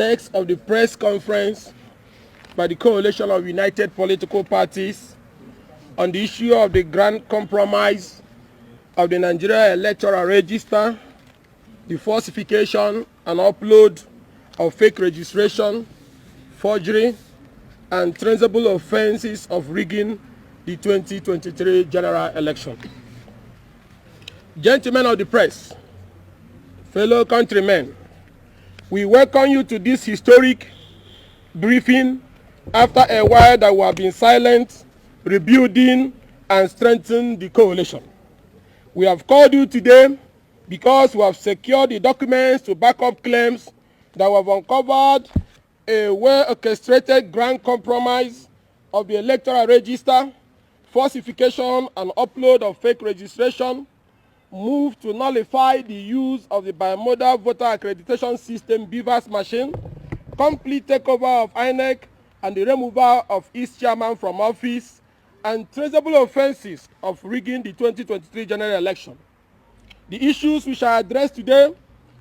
text of the press conference by the Coalition of United Political Parties on the issue of the grand compromise of the Nigeria Electoral Register, the falsification and upload of fake registration, forgery, and traceable offenses of rigging the 2023 general election. Gentlemen of the press, fellow countrymen, we welcome you to this historic briefing after a while that we have been silent, rebuilding and strengthening the coalition. We have called you today because we have secured the documents to back up claims that we have uncovered a well-orchestrated grand compromise of the electoral register, falsification and upload of fake registration, move to nullify the use of the bimodal voter accreditation system BVAS machine, complete takeover of Inec and the removal of its chairman from office, and traceable offenses of rigging the 2023 general election. The issues we shall address today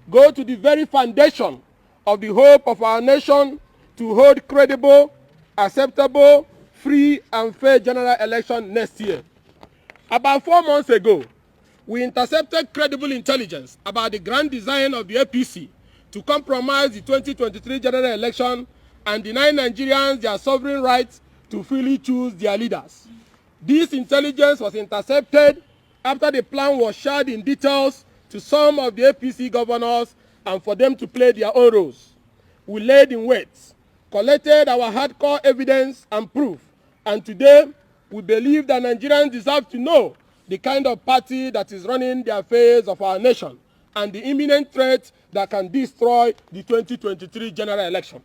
go to the very foundation of the hope of our nation to hold credible, acceptable, free and fair general election next year. About 4 months ago, we intercepted credible intelligence about the grand design of the APC to compromise the 2023 general election and deny Nigerians their sovereign rights to freely choose their leaders. This intelligence was intercepted after the plan was shared in details to some of the APC governors and for them to play their own roles. We laid in wait, collected our hardcore evidence and proof, and today we believe that Nigerians deserve to know the kind of party that is running the affairs of our nation and the imminent threat that can destroy the 2023 general election.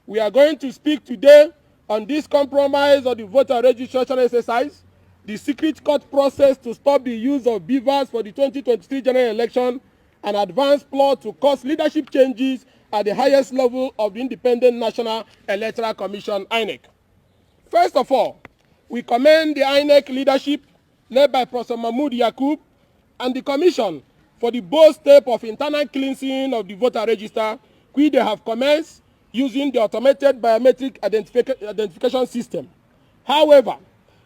We are going to speak today on this compromise of the voter registration exercise, the secret court process to stop the use of BVAS for the 2023 general election, an advanced plot to cause leadership changes at the highest level of the Independent National Electoral Commission, Inec. First of all, we commend the Inec leadership led by Professor Mahmood Yakub and the Commission for the bold step of internal cleansing of the voter register, which they have commenced using the automated biometric identification system. However,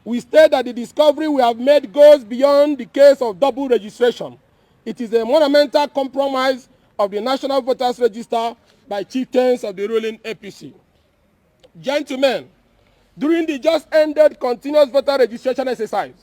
we state that the discovery we have made goes beyond the case of double registration. It is a monumental compromise of the National Voters Register by chieftains of the ruling APC. Gentlemen, during the just ended continuous voter registration exercise,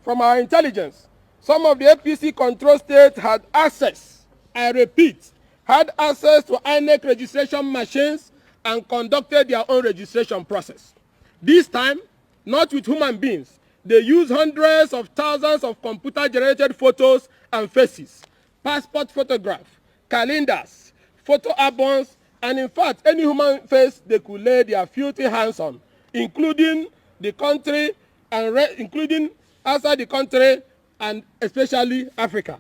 from our intelligence, some of the APC control states had access, I repeat, had access to INEC registration machines and conducted their own registration process. This time, not with human beings, they used hundreds of thousands of computer-generated photos and faces, passport photographs, calendars, photo albums, and in fact, any human face they could lay their filthy hands on, including the country and including outside the country and especially Africa.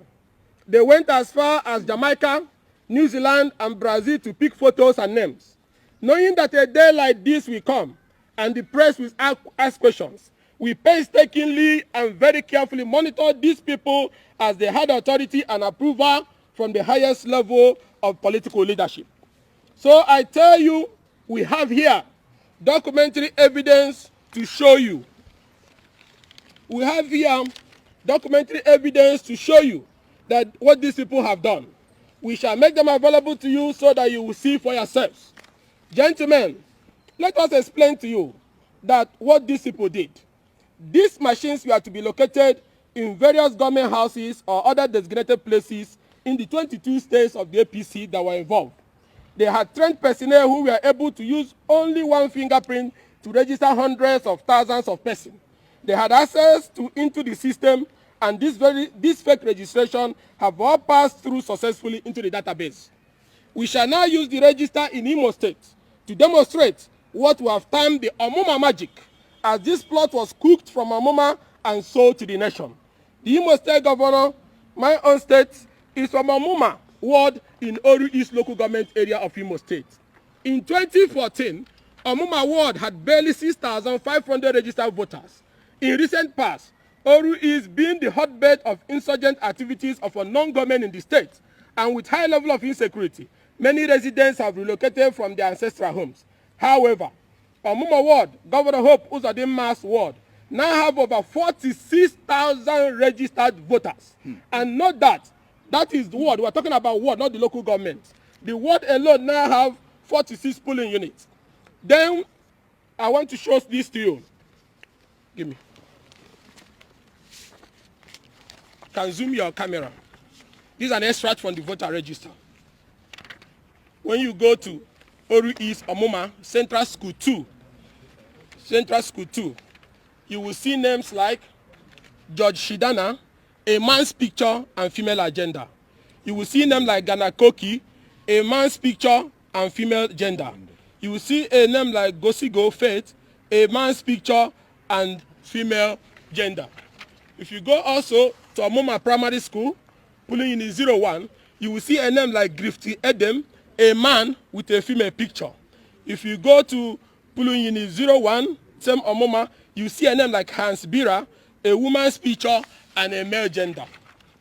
They went as far as Jamaica, New Zealand, and Brazil to pick photos and names. Knowing that a day like this will come and the press will ask questions, we painstakingly and very carefully monitor these people as they had authority and approval from the highest level of political leadership. So I tell you, we have here documentary evidence to show you. We have here documentary evidence to show you that what these people have done. We shall make them available to you so that you will see for yourselves. Gentlemen, let us explain to you that what these people did. These machines were to be located in various government houses or other designated places in the 22 states of the APC that were involved. They had trained personnel who were able to use only one fingerprint to register hundreds of thousands of persons. They had access into the system, and this fake registration have all passed through successfully into the database. We shall now use the register in Imo State to demonstrate what we have termed the Omuma magic, as this plot was cooked from Omuma and sold to the nation. The Imo State governor, my own state, is from Omuma ward in Oru East local government area of Imo State. In 2014, Omuma ward had barely 6,500 registered voters. In recent past, Oru is being the hotbed of insurgent activities of a non-government in the state, and with high level of insecurity, Many residents have relocated from their ancestral homes. However, Omuma Ward, Governor Hope Uzodinma's ward, now have over 46,000 registered voters. And note that, that is the ward. We're talking about ward, not the local government. The ward alone now have 46 polling units. Then, I want to show this to you. Give me. Can zoom your camera. This is an extract from the voter register. When you go to Oru East Omuma Central School 2, you will see names like George Shidana, a man's picture and female agenda. You will see names like Ghana Koki, a man's picture and female gender. You will see a name like Gosigo Faith, a man's picture and female gender. If you go also to Omuma Primary School, polling unit 01, you will see a name like Grifty Edem, a man with a female picture. If you go to polling unit 01, same Omuma, you see a name like Hans Bira, a woman's picture and a male gender.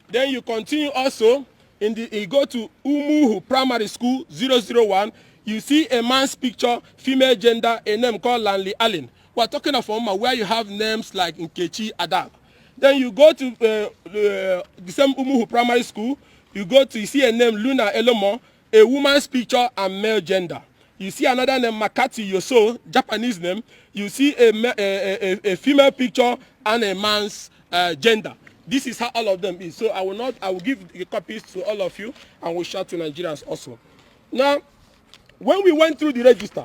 Then you continue also, you go to Umuhu Primary School 001, you see a man's picture, female gender, a name called Lanley Allen. We're talking of Omuma where you have names like Nkechi Adab. Then you go to the same Umuhu Primary School, you see a name Luna Elomo, a woman's picture and male gender. You see another name Makati Yoso, Japanese name. You see a female picture and a man's gender. This is how all of them is. So I will give the copies to all of you and we'll share to Nigerians also. Now, when we went through the register,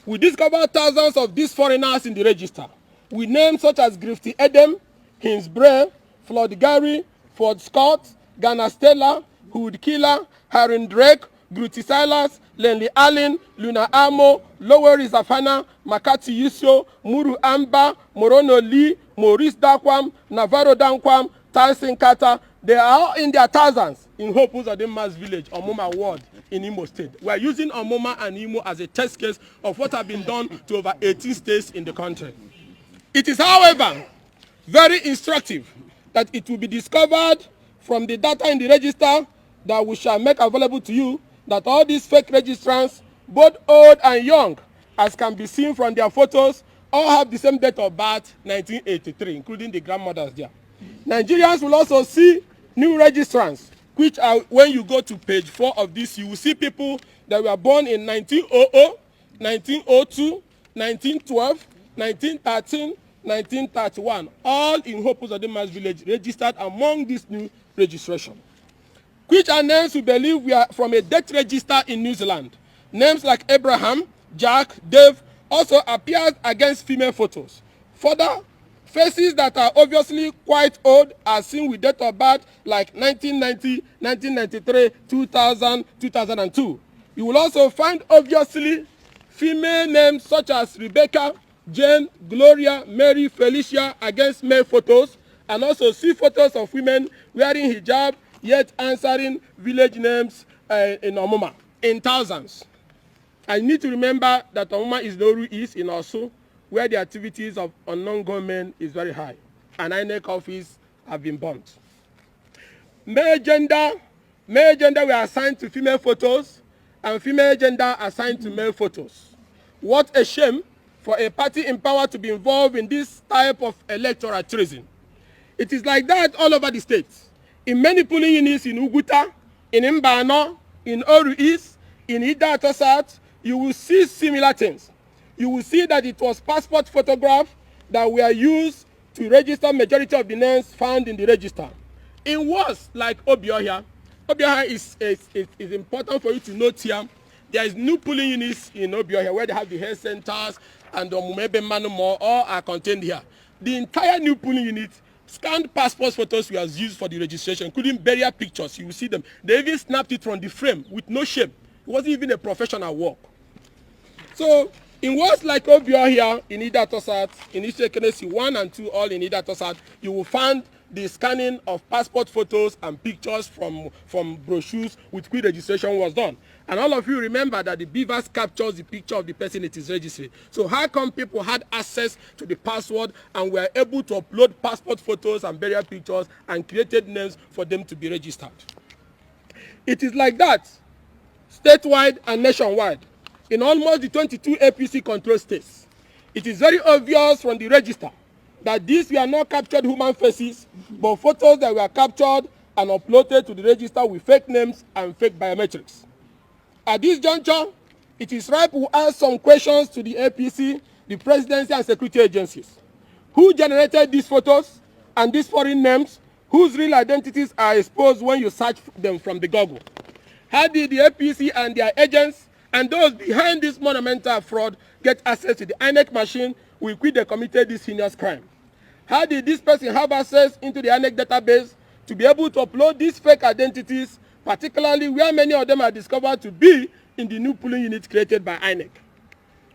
we discovered thousands of these foreigners in the register with names such as Grifty Edem, Hinsbray, Floyd Gary, Ford Scott, Ghana Stella, Hood Killer, Harin Drake, Gruti Silas, Lenley Allen, Luna Amo, Lower Zafana, Makati Yusio, Muru Amba, Morono Lee, Maurice Dakwam, Navarro Dankwam, Tyson Kata. They are all in their thousands in Hope Uzodinma's village, Omuma Ward in Imo State. We are using Omuma and Imo as a test case of what has been done to over 18 states in the country. It is, however, very instructive that it will be discovered from the data in the register that we shall make available to you that all these fake registrants, both old and young, as can be seen from their photos, all have the same date of birth, 1983, including the grandmothers there. Nigerians will also see new registrants, which are, when you go to page 4 of this, you will see people that were born in 1900, 1902, 1912, 1913, 1931, all in Hope Uzodinma's village, registered among this new registration, which are names we believe we are from a death register in New Zealand. Names like Abraham, Jack, Dave also appeared against female photos. Further, faces that are obviously quite old are seen with date of birth like 1990, 1993, 2000, 2002. You will also find obviously female names such as Rebecca, Jane, Gloria, Mary, Felicia against male photos, and also see photos of women wearing hijab yet answering village names in Omuma in thousands. I need to remember that Omuma is Noru East in Osu, where the activities of unknown gunmen is very high, and Inec office have been burnt. Male gender were assigned to female photos, and female gender assigned to male photos. What a shame for a party in power to be involved in this type of electoral treason. It is like that all over the states. In many polling units in Uguta, in Mbano, in Oru East, in Idato South, you will see similar things. You will see that it was passport photographs that were used to register majority of the names found in the register. In words like Obiohia is important for you to note here. There is new polling units in Obiohia where they have the health centers and the Mumebe Manumo, all are contained here. The entire new polling unit, scanned passport photos were used for the registration, including burial pictures. You will see them. They even snapped it from the frame with no shame. It wasn't even a professional work. So, in words like Obiohia, in Idatosat, in Ishekenesi 1 and 2, all in Idatosat, you will find the scanning of passport photos and pictures from brochures with which registration was done. And all of you remember that the beavers captures the picture of the person it is registering. So how come people had access to the password and were able to upload passport photos and burial pictures and created names for them to be registered? It is like that. statewide and nationwide, in almost the 22 APC control states. It is very obvious from the register that these were not captured human faces, but photos that were captured and uploaded to the register with fake names and fake biometrics. At this juncture, it is ripe to ask some questions to the APC, the presidency, and security agencies. Who generated these photos and these foreign names, whose real identities are exposed when you search them from the Google? How did the APC and their agents and those behind this monumental fraud get access to the Inec machine with which they committed this heinous crime? How did this person have access into the Inec database to be able to upload these fake identities, particularly where many of them are discovered to be in the new polling unit created by Inec?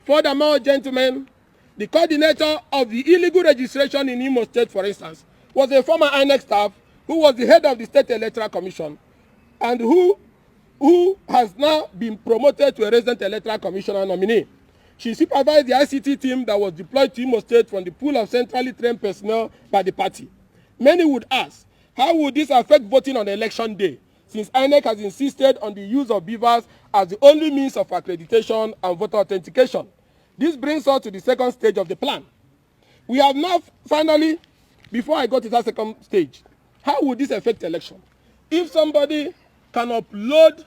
Furthermore, gentlemen, the coordinator of the illegal registration in Imo State, for instance, was a former Inec staff who was the head of the State Electoral Commission and who has now been promoted to a resident electoral commissioner nominee. She supervised the ICT team that was deployed to Imo State from the pool of centrally trained personnel by the party. Many would ask, how would this affect voting on election day, since INEC has insisted on the use of beavers as the only means of accreditation and voter authentication? This brings us to the second stage of the plan. We have now finally, before I go to that second stage, how would this affect election? If somebody can upload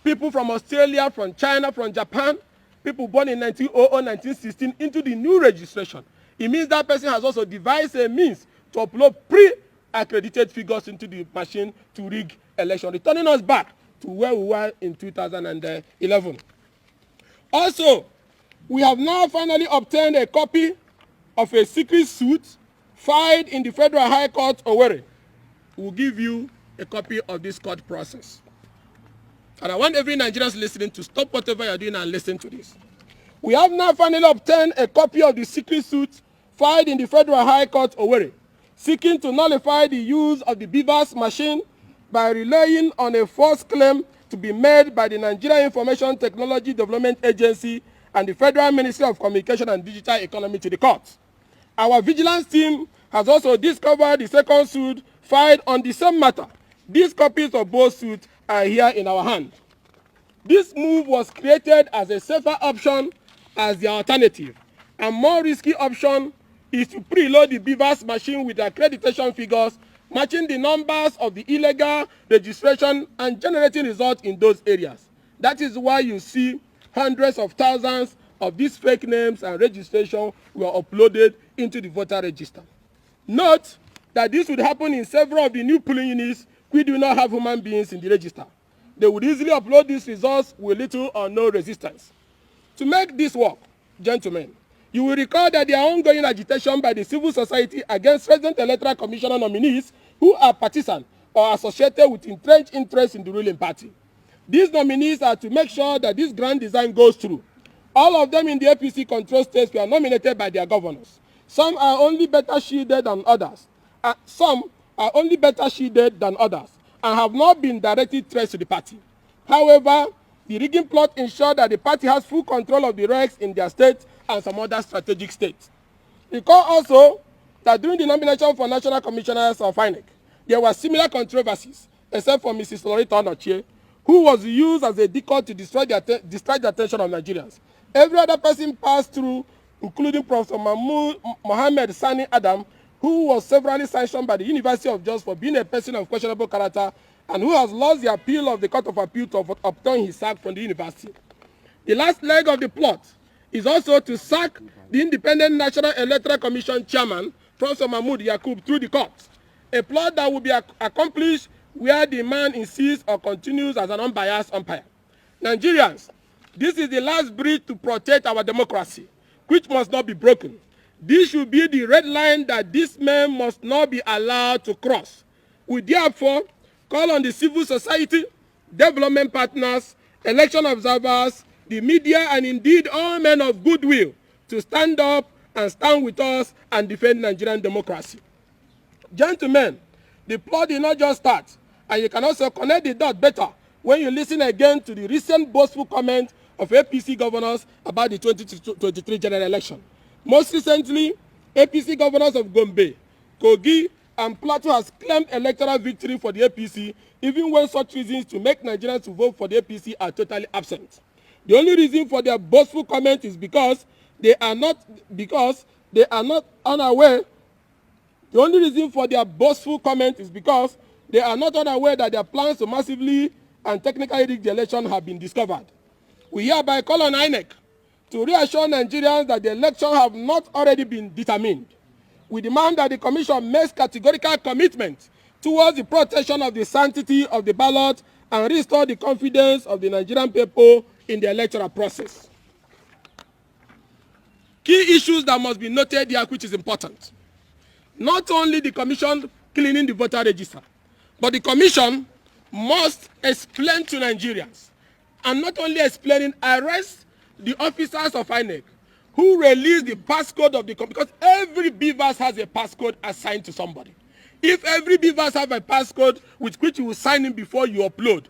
people from Australia, from China, from Japan, people born in 1900, 1916 into the new registration, it means that person has also devised a means to upload pre-accredited figures into the machine to rig election, returning us back to where we were in 2011. Also, we have now finally obtained a copy of a secret suit filed in the Federal High Court, Owerri. We'll give you a copy of this court process. And I want every Nigerian listening to stop whatever you're doing and listen to this. We have now finally obtained a copy of the secret suit filed in the Federal High Court, Owerri, seeking to nullify the use of the beavers machine by relying on a false claim to be made by the Nigeria Information Technology Development Agency and the Federal Ministry of Communication and Digital Economy to the court. Our vigilance team has also discovered the second suit filed on the same matter. These copies of both suits are here in our hand. This move was created as a safer option as the alternative. A more risky option is to preload the beavers machine with accreditation figures matching the numbers of the illegal registration and generating results in those areas. That is why you see hundreds of thousands of these fake names and registration were uploaded into the voter register. Note that this would happen in several of the new polling units which do not have human beings in the register. They would easily upload these results with little or no resistance. To make this work, gentlemen, you will recall that there are ongoing agitation by the civil society against Resident Electoral Commissioner nominees who are partisan or associated with entrenched interests in the ruling party. These nominees are to make sure that this grand design goes through. All of them in the APC control states were nominated by their governors. Some are only better shielded than others. And have not been directly traced to the party. However, the rigging plot ensured that the party has full control of the regs in their state and some other strategic states. Recall also that during the nomination for national commissioners of INEC, there were similar controversies, except for Mrs. Loretta Onochie, who was used as a decoy to distract the attention of Nigerians. Every other person passed through, including Professor Mohammed Sani Adam, who was severally sanctioned by the University of Jos for being a person of questionable character and who has lost the appeal of the Court of Appeal to obtain his sack from the university. The last leg of the plot is also to sack the Independent National Electoral Commission chairman, Professor Mahmoud Yakub, through the court. A plot that will be accomplished where the man insists or continues as an unbiased umpire. Nigerians, this is the last bridge to protect our democracy, which must not be broken. This should be the red line that this man must not be allowed to cross. We therefore call on the civil society, development partners, election observers, the media, and indeed all men of goodwill to stand up and stand with us and defend Nigerian democracy. Gentlemen, the plot did not just start, and you can also connect the dot better when you listen again to the recent boastful comment of APC governors about the 2023 general election. Most recently, APC governors of Gombe, Kogi, and Plateau has claimed electoral victory for the APC, even when such reasons to make Nigerians to vote for the APC are totally absent. The only reason for their boastful comment is because they are not unaware. The only reason for their boastful comment is because they are not unaware that their plans to massively and technically rig the election have been discovered. We hereby call on Inec to reassure Nigerians that the election have not already been determined. We demand that the Commission makes categorical commitment towards the protection of the sanctity of the ballot and restore the confidence of the Nigerian people in the electoral process. Key issues that must be noted here, which is important. Not only the Commission cleaning the voter register, but the Commission must explain to Nigerians, and not only explaining, arrest the officers of Inec who release the passcode of the, because every beavers has a passcode assigned to somebody. If every beavers have a passcode with which you will sign in before you upload,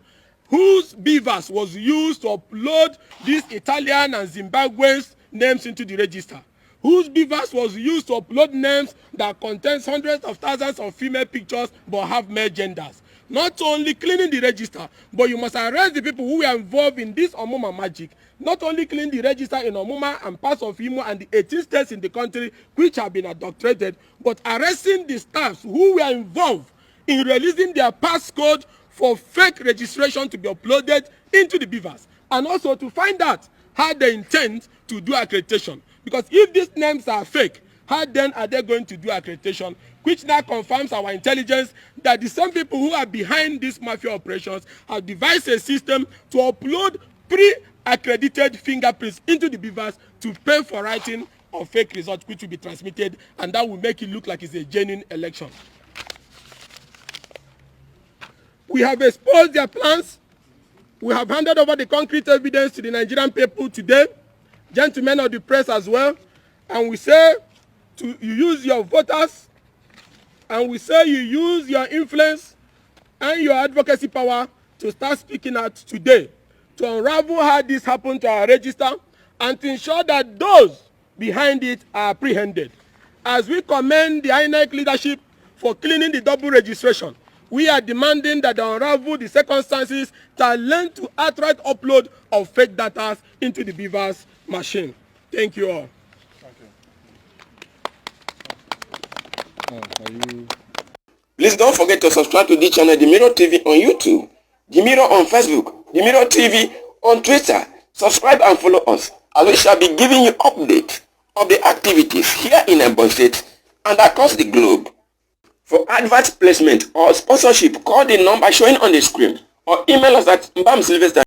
whose beavers was used to upload these Italian and Zimbabweans names into the register? Whose beavers was used to upload names that contains hundreds of thousands of female pictures but have male genders? Not only cleaning the register, but you must arrest the people who were involved in this Omuma magic. Not only clean the register in Omuma and parts of Imo and the 18 states in the country which have been adulterated, but arresting the staffs who were involved in releasing their passcode for fake registration to be uploaded into the beavers, and also to find out how they intend to do accreditation. Because if these names are fake, how then are they going to do accreditation? Which now confirms our intelligence that the same people who are behind these mafia operations have devised a system to upload pre-accredited fingerprints into the beavers to pay for writing of fake results which will be transmitted, and that will make it look like it's a genuine election. We have exposed their plans. We have handed over the concrete evidence to the Nigerian people today, gentlemen of the press as well, and we say you use your voters, and we say you use your influence and your advocacy power to start speaking out today, to unravel how this happened to our register, and to ensure that those behind it are apprehended. As we commend the INEC leadership for cleaning the double registration, we are demanding that they unravel the circumstances that led to outright upload of fake data into the beavers machine. Thank you all. Please don't forget to subscribe to this channel, The Mirror TV on YouTube, The Mirror on Facebook, The Mirror TV on Twitter. Subscribe and follow us, as we shall be giving you updates of the activities here in Ebonyi State and across the globe. For advert placement or sponsorship, call the number showing on the screen or email us at MBAM SYLVESTER